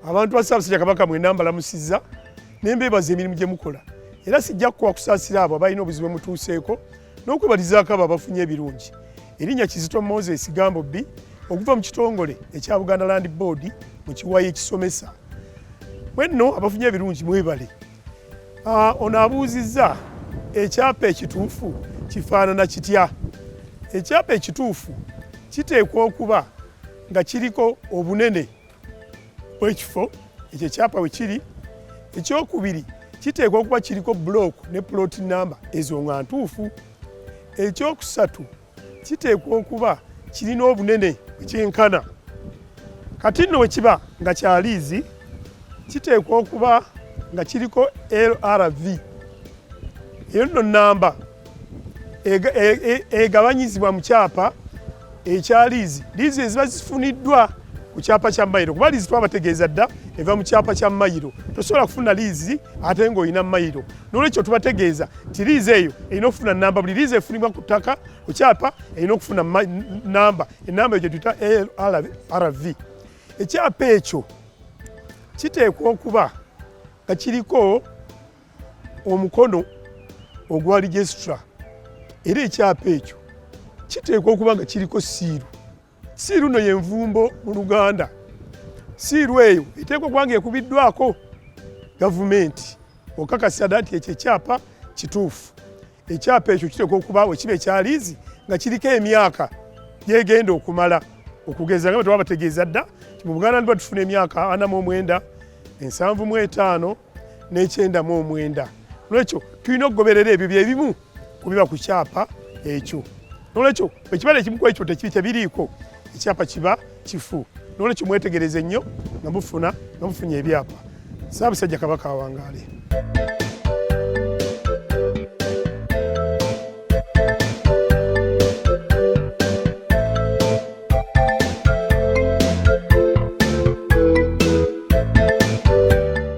abantu ba Ssaabasajja Kabaka mwe nambalamusizza nembeebaza emirimu gye mukola era sijja kuwa kusaasira abo abalina obuzibu mutuuseeko n'okwebalizaako abo abafunye ebirungi. Erinnya Kizito Moses Gambo B okuva mu kitongole ekya Buganda Land Board mu kiwayi ekisomesa. Mwenno abafunye ebirungi mwebale. Ono abuuzizza ekyapa ekituufu kifaanana kitya? Ekyapa ekituufu kiteekwa okuba nga kiriko obunene bw'ekifo ekyo ekyapa we kiri. Ekyokubiri kiteekwa okuba kiriko bulooku ne plot number ezo nga ntuufu. Ekyokusatu kiteekwa okuba kirina obunene ekyenkana. Kati nno bwe kiba nga kya liizi kiteekwa okuba nga kiriko LRV. Eyo nno nnamba egabanyizibwa mu kyapa ekya liizi. Liizi eziba zifuniddwa ku kyapa kya mayiro, kuba liizi twabategeeza dda eva mu kyapa kya mayiro. Tosobola kufuna liizi ate ng'olina mayiro. N'olwekyo tubategeeza nti liizi eyo erina okufuna nnamba. Buli liizi efunibwa ku ttaka ku kyapa erina okufuna nnamba. Ennamba eyo gye tuyita LRV. Ekyapa ekyo kiteekwa okuba nga kiriko omukono ogwa registra era ekyapa ekyo kiteekwa okuba nga kiriko siiru. Siiru no yenvumbo mu Luganda. Siiru eyo eteekwa okuba nga ekubiddwako gavumenti okakasa dda nti ekyo ekyapa kituufu. Ekyapa ekyo kiteekwa okuba we kiba ekya liizi nga kiriko emyaka gyegenda okumala. Okugeza nga bwe twabategeeza dda mu Buganda Land Board tufuna emyaka 49, 75 ne 99. N'olwekyo tulina okugoberera ebyo byebimu ku biba ku kyapa ekyo. N'olwekyo bwe kiba ekimu ku ekyo tebiriiko ekyapa kiba kifu. N'olwekyo mwetegereze nnyo nga mufunye ebyapa. Ssaabasajja Kabaka awangaale.